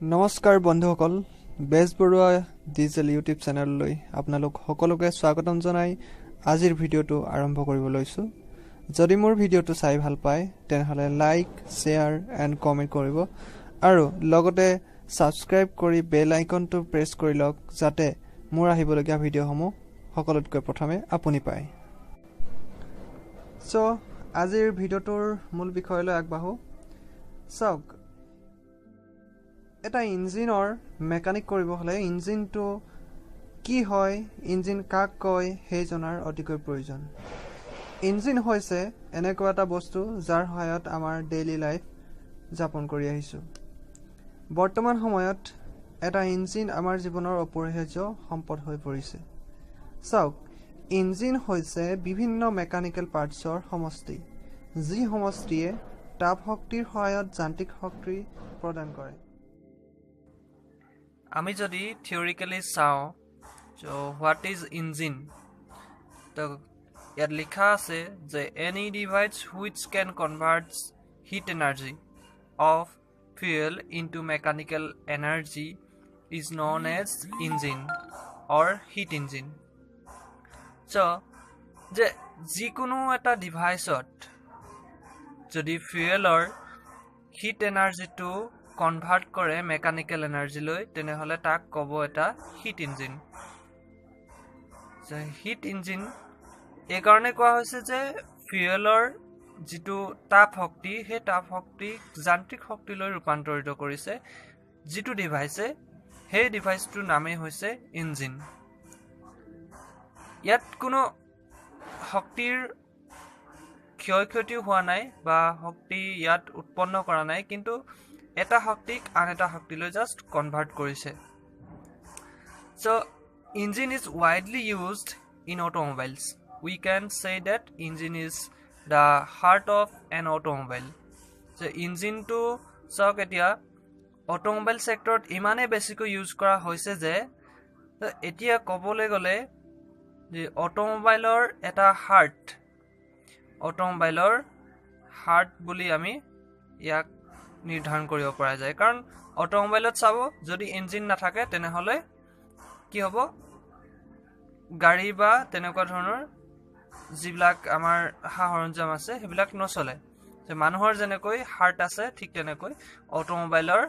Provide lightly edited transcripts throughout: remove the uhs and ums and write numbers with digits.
নমস্কাৰ বন্ধুসকল, বেজ বৰুৱা ডিজিটেল ইউটিউব চেনেললৈ আপোনালোক সকলোকে স্বাগতম জনাই আজিৰ ভিডিঅ'টো আৰম্ভ কৰিব লৈছো। যদি মোৰ ভিডিঅ'টো চাই ভাল পায় তেনেহলে লাইক, শেয়াৰ এণ্ড কমেন্ট কৰিব আৰু লগতে সাবস্ক্ৰাইব কৰি বেল আইকনটো প্ৰেছ কৰি লওক যাতে মোৰ আহিবলগীয়া ভিডিঅ'সমূহ সকলোতকৈ প্ৰথমে আপুনি পায়। সো আজিৰ ভিডিঅ'টোৰ মূল বিষয়লৈ আগবাঢ়ো। চাওক, এটা ইঞ্জিনৰ মেকানিক কৰিব হলে ইঞ্জিনটো কি হয়, ইঞ্জিন কাক কয় সেই জনাৰ অতিকৈ প্ৰয়োজন। ইঞ্জিন হৈছে এনেকুৱা এটা বস্তু যাৰ সহায়ত আমাৰ ডেইলি লাইফ যাপন কৰি আহিছো। বৰ্তমান সময়ত এটা ইঞ্জিন আমাৰ জীৱনৰ অপৰিহাৰ্য সম্পদ হৈ পৰিছে। চাওক, ইঞ্জিন হৈছে বিভিন্ন মেকানিকেল পাৰ্টছৰ সমষ্টি, যি সমষ্টিয়ে তাপ শক্তিৰ সহায়ত যান্ত্ৰিক শক্তি প্ৰদান কৰে। আমি যদি থিওৰিকেলি চাওঁ হোৱাট ইজ ইঞ্জিন, তো ইয়াত লিখা আছে যে any device which can convert heat energy of fuel into mechanical energy is known as engine or heat engine. যে যিকোনো এটা ডিভাইচত যদি ফুয়েলৰ হিট এনাৰ্জিটো কনভাৰ্ট কৰে মেকানিকেল এনাৰ্জিলৈ তেনেহলে তাক ক'ব এটা হিট ইঞ্জিন। হিট ইঞ্জিন এই কাৰণে কোৱা হৈছে যে ফুয়েলৰ যিটো তাপ শক্তি সেই তাপ শক্তিক যান্ত্ৰিক শক্তিলৈ ৰূপান্তৰিত কৰিছে যিটো ডিভাইচে, সেই ডিভাইচটোৰ নামেই হৈছে ইঞ্জিন। ইয়াত কোনো শক্তিৰ ক্ষয়ক্ষতিও হোৱা নাই বা শক্তি ইয়াত উৎপন্ন কৰা নাই, কিন্তু এটা শক্তিক আন এটা শক্তিলৈ জাষ্ট কনভাৰ্ট কৰিছে। So engine is widely used in automobiles. We can say that engine is the heart of an automobile. So engine to চাওক, এতিয়া অটোমোবাইল সেক্টৰত ইমানে বেছিকৈ ইউজ কৰা হৈছে যে এতিয়া ক'বলৈ গ'লে যে অটোমোবাইলৰ এটা অটোমোবাইলৰ হাৰ্ট বুলি আমি ইয়াক নিৰ্ধাৰণ কৰিব পৰা যায়। কাৰণ অটোমোবাইলত চাব, যদি ইঞ্জিন নাথাকে তেনেহলে কি হ'ব, গাড়ী বা তেনেকুৱা ধৰণৰ যিবিলাক আমাৰ সা সৰঞ্জাম আছে সেইবিলাক নচলে। যে মানুহৰ যেনেকৈ হাৰ্ট আছে ঠিক তেনেকৈ অটোমোবাইলৰ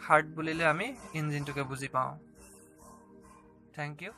হাৰ্ট বুলিলে আমি ইঞ্জিনটোকে বুজি পাওঁ। Thank U.